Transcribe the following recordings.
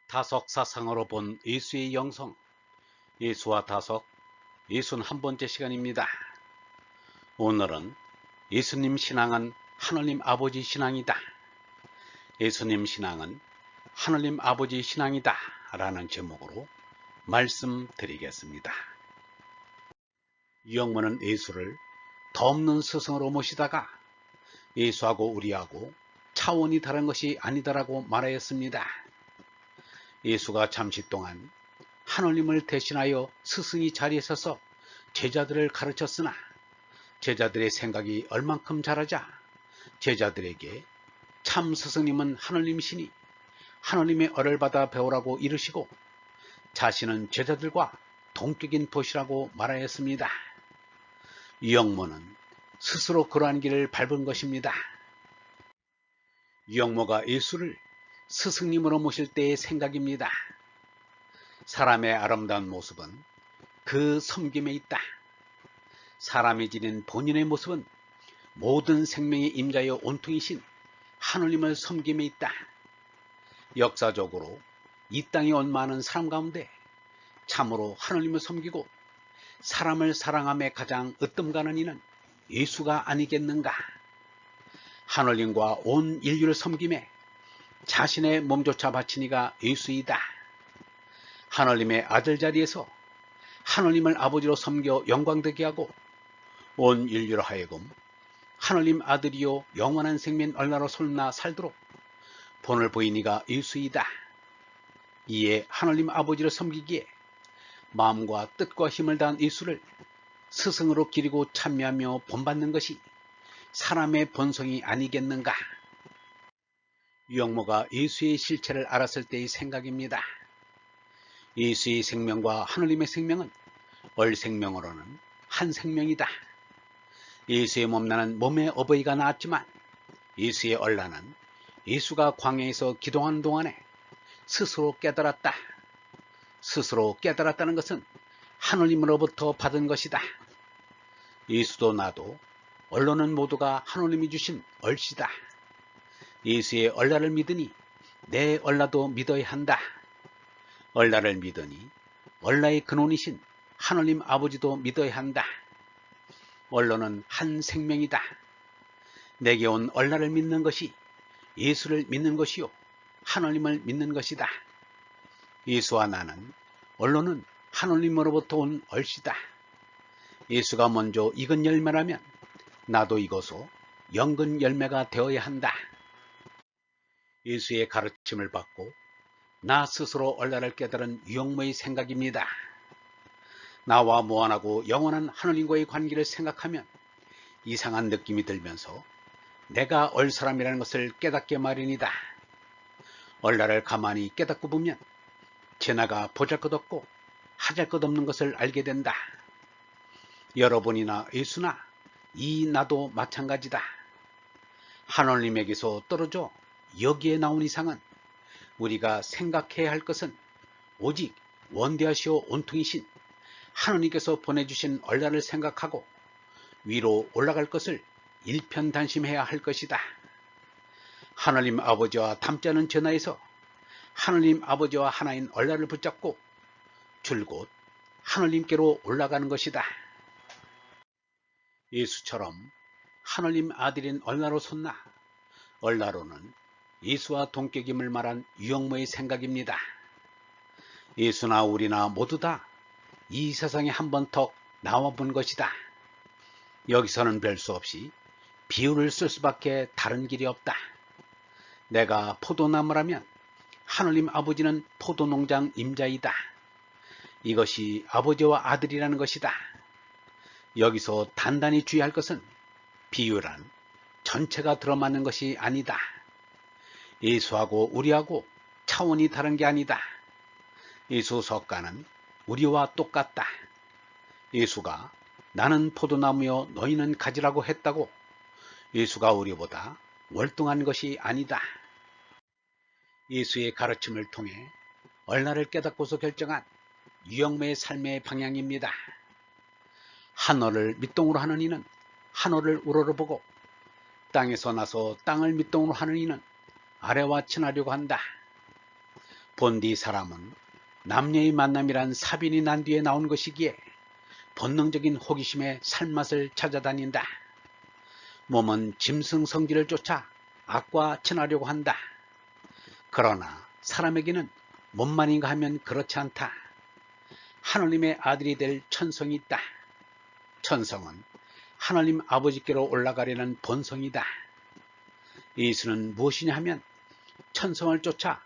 다석 사상으로 본 예수의 영성, 예수와 다석 61번째 시간입니다. 오늘은 예수님 신앙은 하느님 아버지 신앙이다. 예수님 신앙은 하느님 아버지 신앙이다 라는 제목으로 말씀드리겠습니다. 유영모는 예수를 덤없는 스승으로 모시다가 예수하고 우리하고 차원이 다른 것이 아니다라고 말하였습니다. 예수가 잠시 동안 하느님을 대신하여 스승이 자리에 서서 제자들을 가르쳤으나 제자들의 생각이 얼만큼 자라자 제자들에게 참 스승님은 하느님이시니 하느님의 얼을 받아 배우라고 이르시고 자신은 제자들과 동격인 도시라고 말하였습니다. 유영모는 스스로 그러한 길을 밟은 것입니다. 유영모가 예수를 스승님으로 모실 때의 생각입니다. 사람의 아름다운 모습은 그 섬김에 있다. 사람이 지닌 본인의 모습은 모든 생명의 임자여 온통이신 하느님을 섬김에 있다. 역사적으로 이 땅에 온 많은 사람 가운데 참으로 하느님을 섬기고 사람을 사랑함에 가장 으뜸가는 이는 예수가 아니겠는가. 하느님과 온 인류를 섬김에 자신의 몸조차 바친 이가 예수이다. 하느님의 아들 자리에서 하느님을 아버지로 섬겨 영광되게 하고 온 인류로 하여금 하느님 아들이요 영원한 생명 얼나로 솔나 살도록 본을 보인 이가 예수이다. 이에 하느님 아버지를 섬기기에 마음과 뜻과 힘을 다한 예수를 스승으로 기리고 참여하며 본받는 것이 사람의 본성이 아니겠는가. 유영모가 예수의 실체를 알았을 때의 생각입니다. 예수의 생명과 하느님의 생명은 얼생명으로는 한 생명이다. 예수의 몸나는 몸의 어버이가 낳았지만 예수의 얼나는 예수가 광야에서 기도하는 동안에 스스로 깨달았다. 스스로 깨달았다는 것은 하느님으로부터 받은 것이다. 예수도 나도 얼로는 모두가 하느님이 주신 얼씨다. 예수의 얼라를 믿으니 내 얼라도 믿어야 한다. 얼라를 믿으니 얼라의 근원이신 하느님 아버지도 믿어야 한다. 얼로는 한 생명이다. 내게 온 얼라를 믿는 것이 예수를 믿는 것이요 하느님을 믿는 것이다. 예수와 나는 얼로는 하느님으로부터 온 얼씨다. 예수가 먼저 익은 열매라면 나도 익어서 영근 열매가 되어야 한다. 예수의 가르침을 받고 나 스스로 얼라를 깨달은 유영모의 생각입니다. 나와 무한하고 영원한 하느님과의 관계를 생각하면 이상한 느낌이 들면서 내가 얼사람이라는 것을 깨닫게 마련이다. 얼라를 가만히 깨닫고 보면 제나가 보잘것없고 하잘것없는 것을 알게 된다. 여러분이나 예수나 이 나도 마찬가지다. 하느님에게서 떨어져 여기에 나온 이상은 우리가 생각해야 할 것은 오직 원대하시오 온통이신 하느님께서 보내주신 얼라를 생각하고 위로 올라갈 것을 일편단심해야 할 것이다. 하느님 아버지와 닮지 않은 전하에서 하느님 아버지와 하나인 얼라를 붙잡고 줄곧 하느님께로 올라가는 것이다. 예수처럼 하느님 아들인 얼라로 솟나 얼라로는 예수와 동격임을 말한 유영모의 생각입니다. 예수나 우리나 모두 다 이 세상에 한 번 턱 나와 본 것이다. 여기서는 별 수 없이 비유를 쓸 수밖에 다른 길이 없다. 내가 포도나무라면 하느님 아버지는 포도농장 임자이다. 이것이 아버지와 아들이라는 것이다. 여기서 단단히 주의할 것은 비유란 전체가 들어맞는 것이 아니다. 예수하고 우리하고 차원이 다른 게 아니다. 예수 석가는 우리와 똑같다. 예수가 나는 포도나무여 너희는 가지라고 했다고 예수가 우리보다 월등한 것이 아니다. 예수의 가르침을 통해 얼라를 깨닫고서 결정한 유영모의 삶의 방향입니다. 하늘을 밑동으로 하는 이는 하늘을 우러러보고 땅에서 나서 땅을 밑동으로 하는 이는 아래와 친하려고 한다. 본디 사람은 남녀의 만남이란 사변이 난 뒤에 나온 것이기에 본능적인 호기심에 살맛을 찾아다닌다. 몸은 짐승성질을 쫓아 악과 친하려고 한다. 그러나 사람에게는 뭔 말인가 하면 그렇지 않다. 하느님의 아들이 될 천성이 있다. 천성은 하느님 아버지께로 올라가려는 본성이다. 예수는 무엇이냐 하면 천성을 쫓아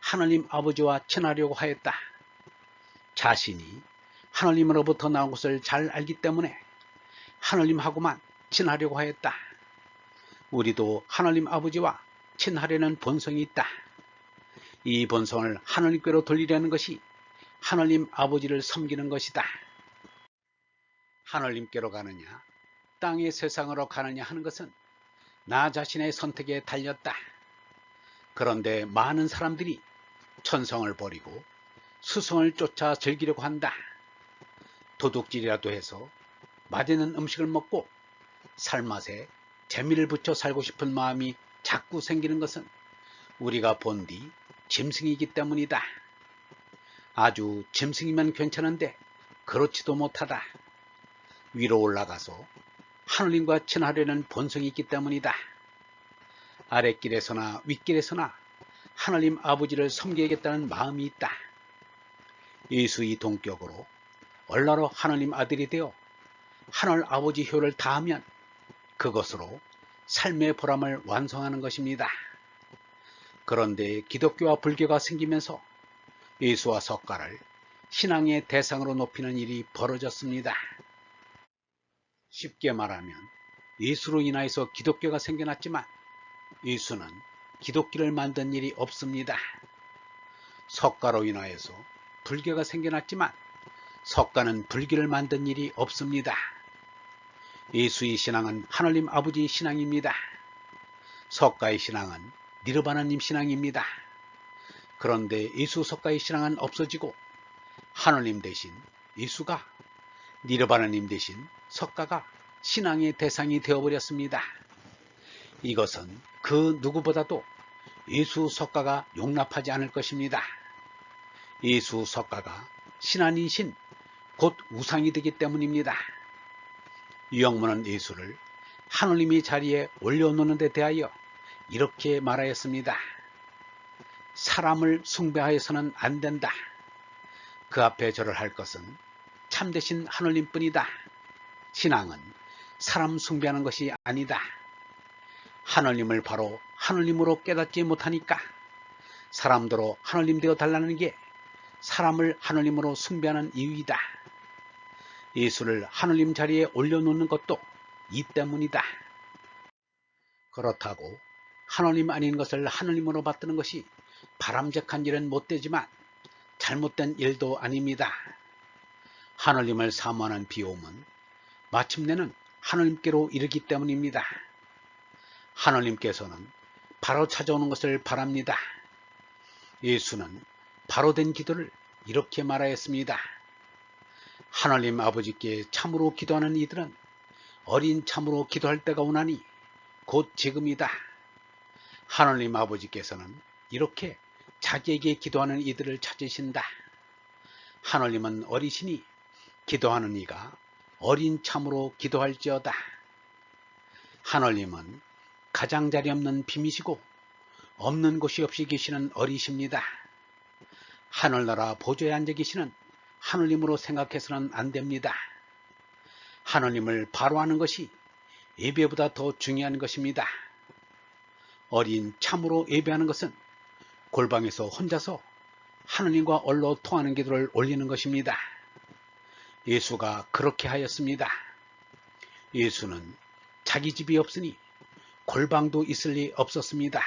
하느님 아버지와 친하려고 하였다. 자신이 하느님으로부터 나온 것을 잘 알기 때문에 하느님하고만 친하려고 하였다. 우리도 하느님 아버지와 친하려는 본성이 있다. 이 본성을 하느님께로 돌리려는 것이 하느님 아버지를 섬기는 것이다. 하느님께로 가느냐 땅의 세상으로 가느냐 하는 것은 나 자신의 선택에 달렸다. 그런데 많은 사람들이 천성을 버리고 수성을 쫓아 즐기려고 한다. 도둑질이라도 해서 맛있는 음식을 먹고 살맛에 재미를 붙여 살고 싶은 마음이 자꾸 생기는 것은 우리가 본디 짐승이기 때문이다. 아주 짐승이면 괜찮은데 그렇지도 못하다. 위로 올라가서 하느님과 친하려는 본성이 있기 때문이다. 아랫길에서나 윗길에서나 하느님 아버지를 섬겨야겠다는 마음이 있다. 예수의 동격으로 얼라로 하느님 아들이 되어 하늘 아버지 효를 다하면 그것으로 삶의 보람을 완성하는 것입니다. 그런데 기독교와 불교가 생기면서 예수와 석가를 신앙의 대상으로 높이는 일이 벌어졌습니다. 쉽게 말하면 예수로 인하여서 기독교가 생겨났지만 예수는 기독교를 만든 일이 없습니다. 석가로 인하여서 불교가 생겨났지만 석가는 불교를 만든 일이 없습니다. 예수의 신앙은 하느님 아버지의 신앙입니다. 석가의 신앙은 니르바나님 신앙입니다. 그런데 예수 석가의 신앙은 없어지고 하느님 대신 예수가, 니르바나님 대신 석가가 신앙의 대상이 되어버렸습니다. 이것은 그 누구보다도 예수 석가가 용납하지 않을 것입니다. 예수 석가가 신 아닌 신, 곧 우상이 되기 때문입니다. 유영문은 예수를 하느님의 자리에 올려놓는 데 대하여 이렇게 말하였습니다. 사람을 숭배하여서는 안 된다. 그 앞에 절을 할 것은 참되신 하느님뿐이다. 신앙은 사람 숭배하는 것이 아니다. 하느님을 바로 하느님으로 깨닫지 못하니까 사람대로 하느님 되어 달라는 게 사람을 하느님으로 숭배하는 이유이다. 예수를 하느님 자리에 올려놓는 것도 이 때문이다. 그렇다고 하느님 아닌 것을 하느님으로 받드는 것이 바람직한 일은 못되지만 잘못된 일도 아닙니다. 하느님을 사모하는 비움은 마침내는 하느님께로 이르기 때문입니다. 하느님께서는 바로 찾아오는 것을 바랍니다. 예수는 바로 된 기도를 이렇게 말하였습니다. 하느님 아버지께 참으로 기도하는 이들은 어린 참으로 기도할 때가 오나니 곧 지금이다. 하느님 아버지께서는 이렇게 자기에게 기도하는 이들을 찾으신다. 하느님은 어리시니 기도하는 이가 어린 참으로 기도할지어다. 하느님은 가장자리 없는 빔이시고 없는 곳이 없이 계시는 어리십니다. 하늘나라 보좌에 앉아 계시는 하느님으로 생각해서는 안 됩니다. 하느님을 바로 아는 것이 예배보다 더 중요한 것입니다. 어린 참으로 예배하는 것은 골방에서 혼자서 하느님과 얼로 통하는 기도를 올리는 것입니다. 예수가 그렇게 하였습니다. 예수는 자기 집이 없으니 골방도 있을 리 없었습니다.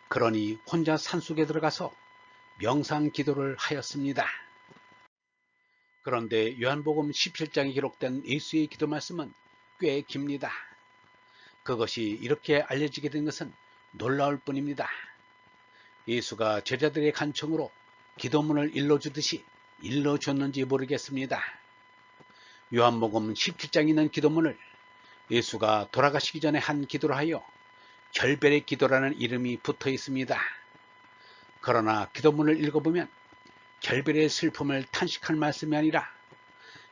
그러니 혼자 산속에 들어가서 명상 기도를 하였습니다. 그런데 요한복음 17장에 기록된 예수의 기도 말씀은 꽤 깁니다. 그것이 이렇게 알려지게 된 것은 놀라울 뿐입니다. 예수가 제자들의 간청으로 기도문을 일러주듯이 일러줬는지 모르겠습니다. 요한복음 17장에 있는 기도문을 예수가 돌아가시기 전에 한 기도로 하여 결별의 기도라는 이름이 붙어 있습니다. 그러나 기도문을 읽어보면 결별의 슬픔을 탄식할 말씀이 아니라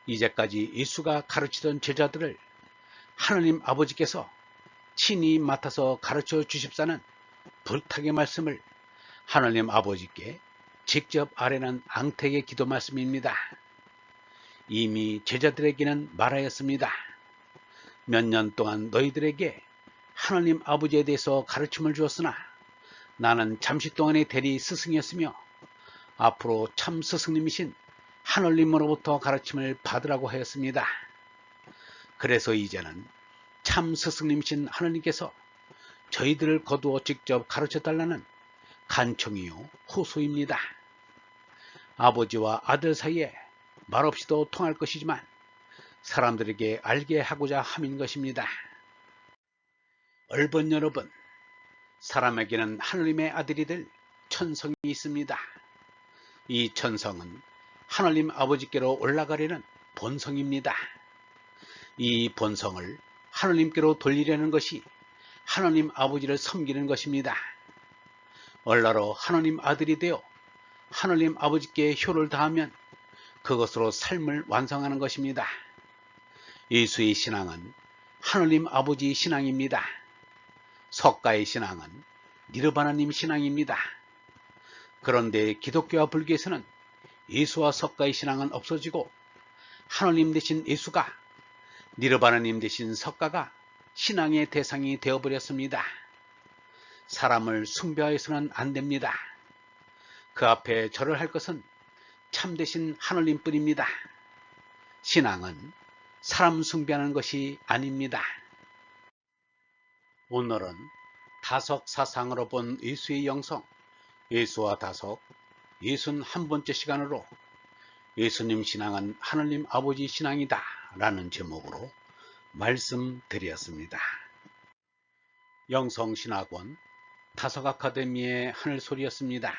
이제까지 예수가 가르치던 제자들을 하느님 아버지께서 친히 맡아서 가르쳐 주십사는 부탁의 말씀을 하느님 아버지께 직접 아뢰는 앙택의 기도 말씀입니다. 이미 제자들에게는 말하였습니다. 몇 년 동안 너희들에게 하느님 아버지에 대해서 가르침을 주었으나 나는 잠시 동안의 대리 스승이었으며 앞으로 참 스승님이신 하느님으로부터 가르침을 받으라고 하였습니다. 그래서 이제는 참 스승님이신 하느님께서 저희들을 거두어 직접 가르쳐달라는 간청이요 호소입니다. 아버지와 아들 사이에 말없이도 통할 것이지만 사람들에게 알게 하고자 함인 것입니다. 얼번 여러분, 사람에게는 하느님의 아들이 될 천성이 있습니다. 이 천성은 하느님 아버지께로 올라가려는 본성입니다. 이 본성을 하느님께로 돌리려는 것이 하느님 아버지를 섬기는 것입니다. 얼라로 하느님 아들이 되어 하느님 아버지께 효를 다하면 그것으로 삶을 완성하는 것입니다. 예수의 신앙은 하느님 아버지 신앙입니다. 석가의 신앙은 니르바나님 신앙입니다. 그런데 기독교와 불교에서는 예수와 석가의 신앙은 없어지고 하느님 대신 예수가, 니르바나님 대신 석가가 신앙의 대상이 되어버렸습니다. 사람을 숭배하여서는 안 됩니다. 그 앞에 절을 할 것은 참되신 하느님뿐입니다. 신앙은 사람 숭배하는 것이 아닙니다. 오늘은 다석 사상으로 본 예수의 영성, 예수와 다석 61번째 시간으로 예수님 신앙은 하느님 아버지 신앙이다 라는 제목으로 말씀드렸습니다. 영성신학원 다석 아카데미의 하늘소리였습니다.